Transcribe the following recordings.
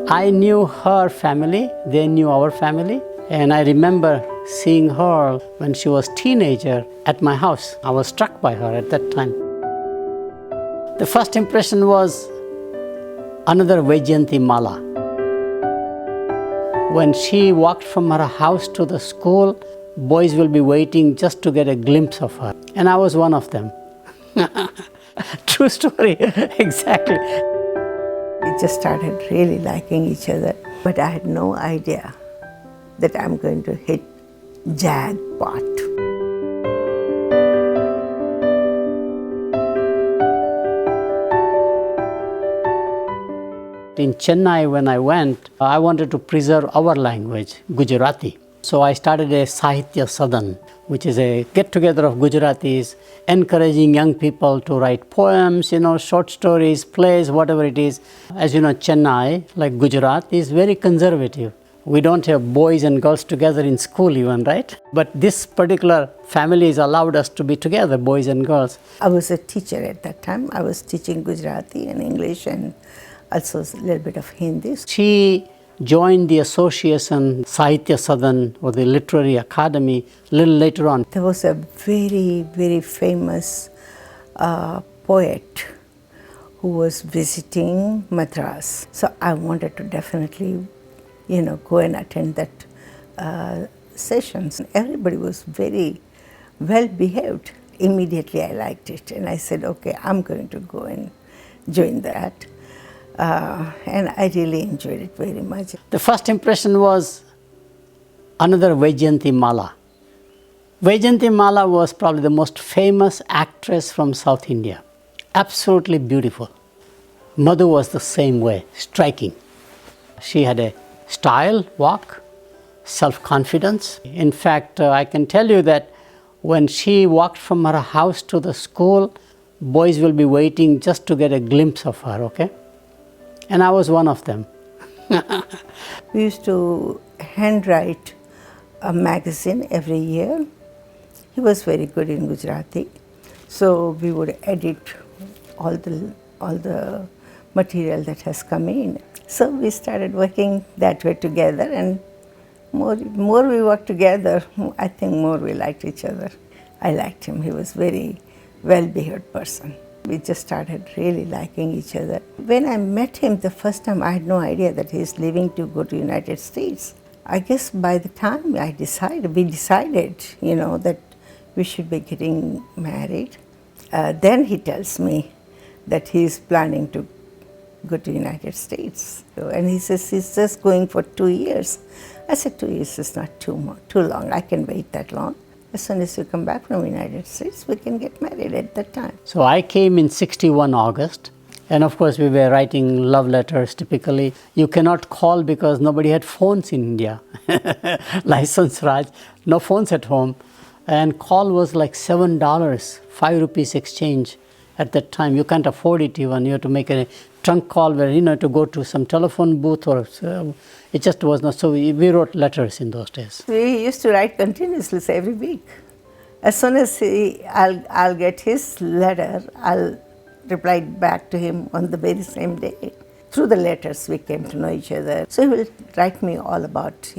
I knew her family, they knew our family, and I remember seeing her when she was a teenager at my house. I was struck by her at that time. The first impression was another Vaijayanti Mala. When she walked from her house to the school, boys will be waiting just to get a glimpse of her. And I was one of them. True story, exactly. We just started really liking each other, but I had no idea that I'm going to hit jackpot. In Chennai, when I went, I wanted to preserve our language, Gujarati. So I started a Sahitya Sadan, which is a get-together of Gujaratis, encouraging young people to write poems, short stories, plays, whatever it is. As you know, Chennai, like Gujarat, is very conservative. We don't have boys and girls together in school even, right? But this particular family has allowed us to be together, boys and girls. I was a teacher at that time. I was teaching Gujarati and English and also a little bit of Hindi. She joined the association Sahitya Sadan or the Literary Academy a little later on. There was a very, very famous poet who was visiting Madras. So I wanted to definitely, go and attend that sessions. Everybody was very well behaved. Immediately I liked it and I said, okay, I'm going to go and join that. And I really enjoyed it very much. The first impression was another Vaijayanti Mala. Vaijayanti Mala was probably the most famous actress from South India. Absolutely beautiful. Madhu was the same way, striking. She had a style, walk, self-confidence. In fact, I can tell you that when she walked from her house to the school, boys will be waiting just to get a glimpse of her, okay? And I was one of them. We used to handwrite a magazine every year. He was very good in Gujarati. So we would edit all the material that has come in. So we started working that way together, and more we worked together, I think more we liked each other. I liked him. He was very well-behaved person. We just started really liking each other. When I met him the first time, I had no idea that he's leaving to go to United States. I guess by the time we decided, that we should be getting married. Then he tells me that he's planning to go to United States. And he says he's just going for 2 years. I said 2 years is not too long. I can wait that long. As soon as you come back from the United States, we can get married at that time. So I came in 61 August, and of course we were writing love letters typically. You cannot call because nobody had phones in India. License Raj, no phones at home. And call was like $7, 5 rupees exchange at that time. You can't afford it even. You have to make a trunk call where, to go to some telephone booth or it just was not. So we wrote letters in those days. We used to write continuously every week. As soon as I'll get his letter, I'll reply back to him on the very same day. Through the letters, we came to know each other. So he will write me all about,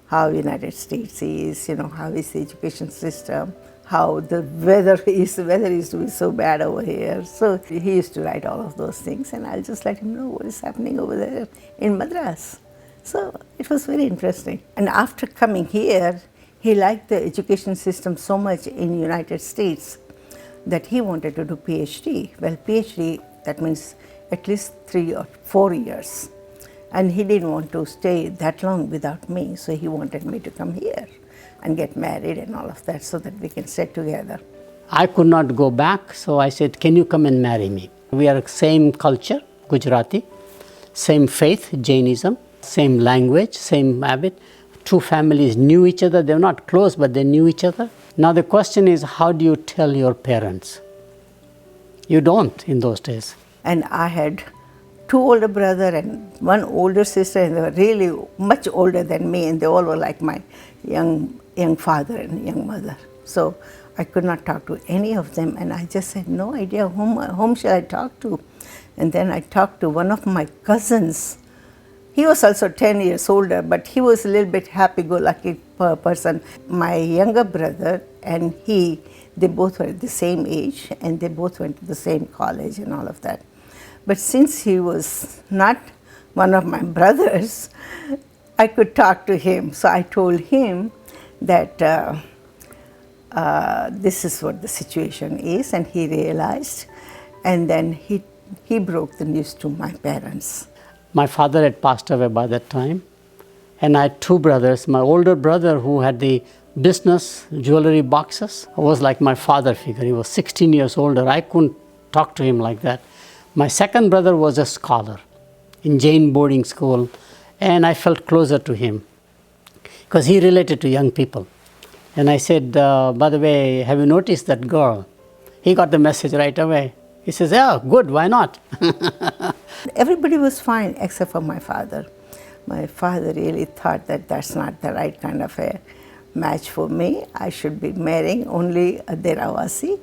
how United States is, how is the education system, how the weather is to be so bad over here. So he used to write all of those things, and I'll just let him know what is happening over there in Madras. So it was very interesting. And after coming here, he liked the education system so much in United States that he wanted to do PhD. Well, PhD, that means at least 3 or 4 years. And he didn't want to stay that long without me, so he wanted me to come here and get married and all of that so that we can stay together. I could not go back, so I said, can you come and marry me? We are same culture, Gujarati, same faith, Jainism, same language, same habit. Two families knew each other. They were not close, but they knew each other. Now the question is, how do you tell your parents? You don't in those days. And I had 2 older brothers and 1 older sister, and they were really much older than me, and they all were like my young father and young mother. So I could not talk to any of them, and I just had no idea whom shall I talk to. And then I talked to one of my cousins He was also 10 years older, but he was a little bit happy-go-lucky person. My younger brother and he, they both were the same age and they both went to the same college and all of that. But since he was not one of my brothers, I could talk to him. So I told him that this is what the situation is, and he realized, and then he broke the news to my parents. My father had passed away by that time, and I had two brothers. My older brother, who had the business jewelry boxes, was like my father figure. He was 16 years older. I couldn't talk to him like that. My second brother was a scholar in Jain boarding school, and I felt closer to him because he related to young people. And I said, by the way, have you noticed that girl? He got the message right away. He says, yeah, good, why not? Everybody was fine except for my father. My father really thought that that's not the right kind of a match for me. I should be marrying only a Deravasi.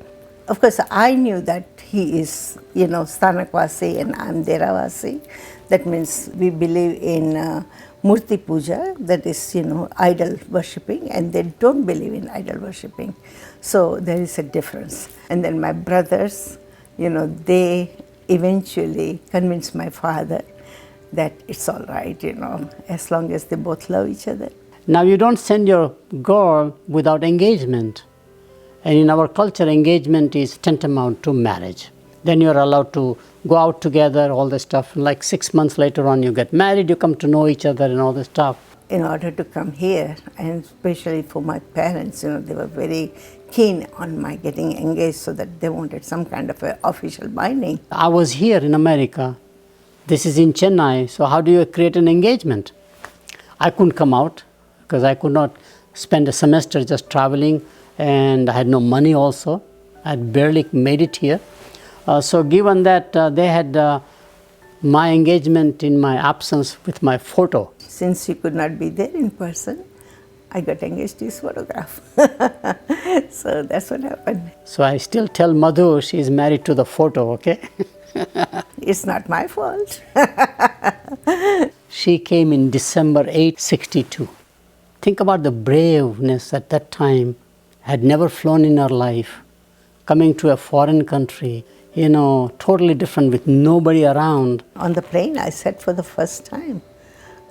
Of course, I knew that he is, Stanakwasi and I'm Deravasi. That means we believe in Murti Puja, that is, idol worshipping, and they don't believe in idol worshipping. So there is a difference. And then my brothers, they eventually convinced my father that it's all right, as long as they both love each other. Now, you don't send your girl without engagement. And in our culture, engagement is tantamount to marriage. Then you're allowed to go out together, all this stuff. Like 6 months later on, you get married, you come to know each other and all this stuff. In order to come here, and especially for my parents, they were very keen on my getting engaged, so that they wanted some kind of a official binding. I was here in America. This is in Chennai, so how do you create an engagement? I couldn't come out because I could not spend a semester just traveling, and I had no money also. I had barely made it here. So given that they had my engagement in my absence with my photo. Since he could not be there in person, I got engaged to his photograph. So that's what happened. So I still tell Madhu she's married to the photo, okay? It's not my fault. She came in December 8, 62. Think about the braveness at that time. Had never flown in her life, coming to a foreign country, totally different with nobody around. On the plane, I sat for the first time.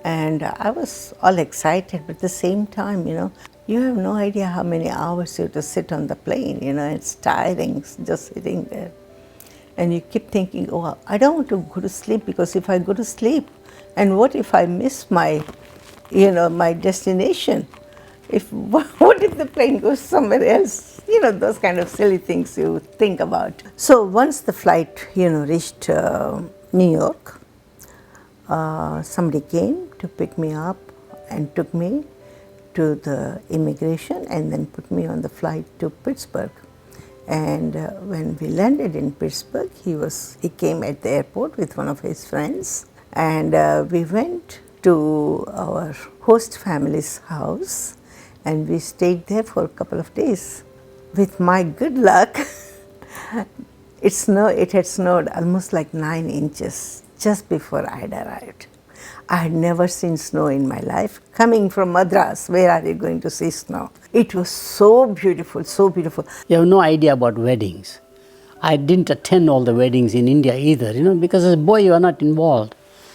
And I was all excited, but at the same time, you have no idea how many hours you have to sit on the plane. It's tiring just sitting there. And you keep thinking, oh, I don't want to go to sleep, because if I go to sleep, and what if I miss my, my destination? What if the plane goes somewhere else? Those kind of silly things you think about. So once the flight, reached New York, somebody came to pick me up and took me to the immigration and then put me on the flight to Pittsburgh. And when we landed in Pittsburgh, he came at the airport with one of his friends, and we went to our host family's house, and we stayed there for a couple of days. With my good luck, it had snowed almost like 9 inches just before I had arrived. I had never seen snow in my life. Coming from Madras, where are you going to see snow? It was so beautiful, so beautiful. You have no idea about weddings. I didn't attend all the weddings in India either, because as a boy you are not involved.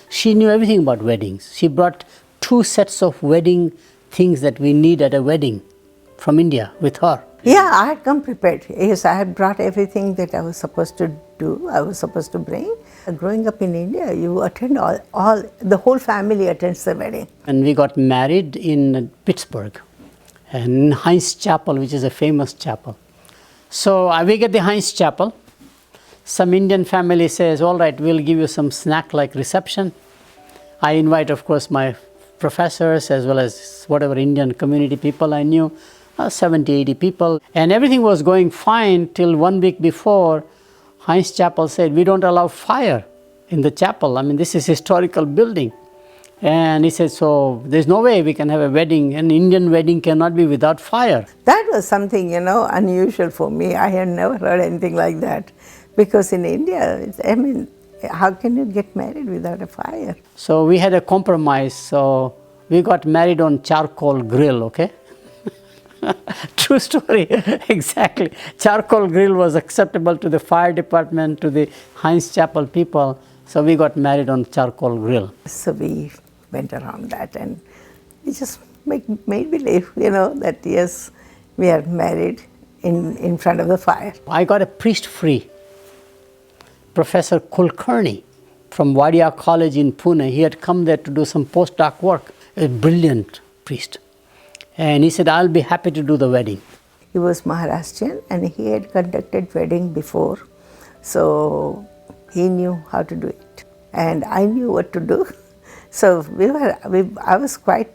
She knew everything about weddings. She brought 2 sets of wedding things that we need at a wedding from India with her. Yeah, I had come prepared. Yes, I had brought everything that I was supposed to do, I was supposed to bring. Growing up in India, you attend the whole family attends the wedding. And we got married in Pittsburgh, in Heinz Chapel, which is a famous chapel. So we get the Heinz Chapel. Some Indian family says, all right, we'll give you some snack-like reception. I invite, of course, my professors as well as whatever Indian community people I knew, 70, 80 people. And everything was going fine till 1 week before. Heinz Chapel said, we don't allow fire in the chapel. I mean, this is historical building. And he said, so there's no way we can have a wedding. An Indian wedding cannot be without fire. That was something, unusual for me. I had never heard anything like that. Because in India, How can you get married without a fire? So we had a compromise. So we got married on charcoal grill, okay? True story, exactly. Charcoal grill was acceptable to the fire department, to the Heinz Chapel people. So we got married on charcoal grill. So we went around that and we just made believe, that yes, we are married in front of the fire. I got a priest free. Professor Kulkarni from Wadia College in Pune. He had come there to do some postdoc work. A brilliant priest. And he said, I'll be happy to do the wedding. He was Maharashtrian and he had conducted wedding before. So he knew how to do it. And I knew what to do. So I was quite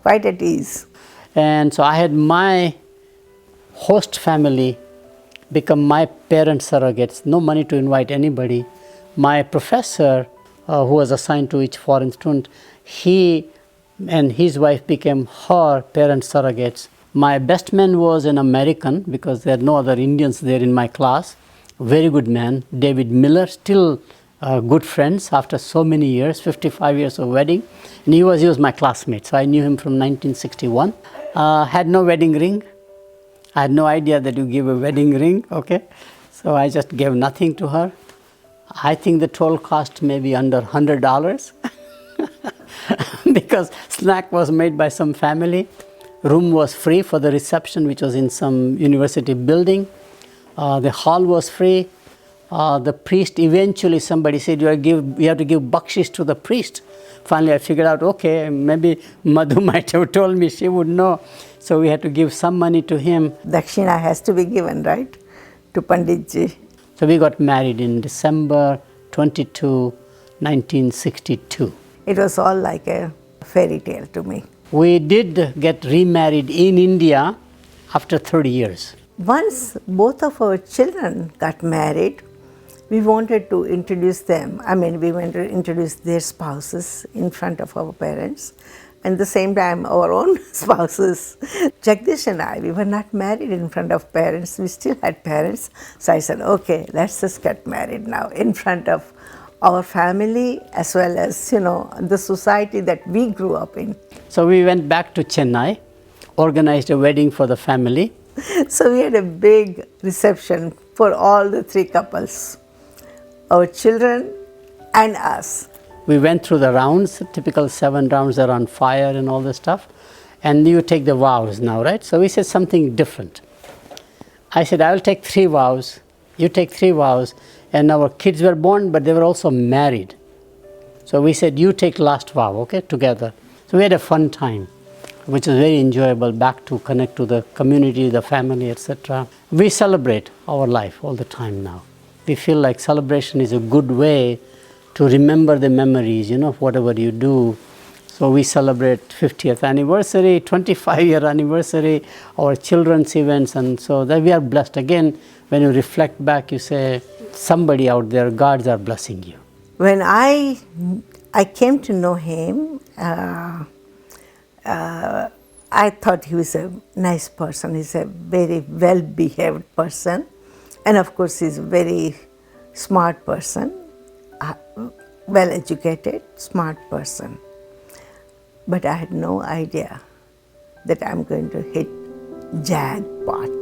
at ease. And so I had my host family become my parent surrogates, no money to invite anybody. My professor, who was assigned to each foreign student, he and his wife became her parent surrogates. My best man was an American because there are no other Indians there in my class. Very good man, David Miller, still good friends after so many years, 55 years of wedding. And he was my classmate, so I knew him from 1961. Had no wedding ring. I had no idea that you give a wedding ring, okay? So I just gave nothing to her. I think the total cost maybe under $100 because snack was made by some family. Room was free for the reception, which was in some university building. The hall was free. The priest, eventually somebody said, you have to give bakshish to the priest. Finally I figured out, okay, maybe Madhu might have told me, she would know. So we had to give some money to him. Dakshina has to be given, right, to Panditji. So we got married in December 22, 1962. It was all like a fairy tale to me. We did get remarried in India after 30 years. Once both of our children got married, we wanted to introduce them. We wanted to introduce their spouses in front of our parents, and at the same time our own spouses. Jagdish and I, we were not married in front of parents, we still had parents. So I said, okay, let's just get married now in front of our family as well as, the society that we grew up in. So we went back to Chennai, organized a wedding for the family. So we had a big reception for all the three couples, our children and us. We went through the rounds, typical 7 rounds around fire and all this stuff. And you take the vows now, right? So we said something different. I said, I'll take 3 vows, you take 3 vows. And our kids were born, but they were also married. So we said, you take last vow, okay, together. So we had a fun time, which was very enjoyable, back to connect to the community, the family, etc. We celebrate our life all the time now. We feel like celebration is a good way to remember the memories, of whatever you do. So we celebrate 50th anniversary, 25-year anniversary, our children's events, and so that we are blessed. Again, when you reflect back, you say, somebody out there, gods are blessing you. When I came to know him, I thought he was a nice person. He's a very well-behaved person. And of course, he's a very smart person, well-educated, smart person. But I had no idea that I'm going to hit jackpot.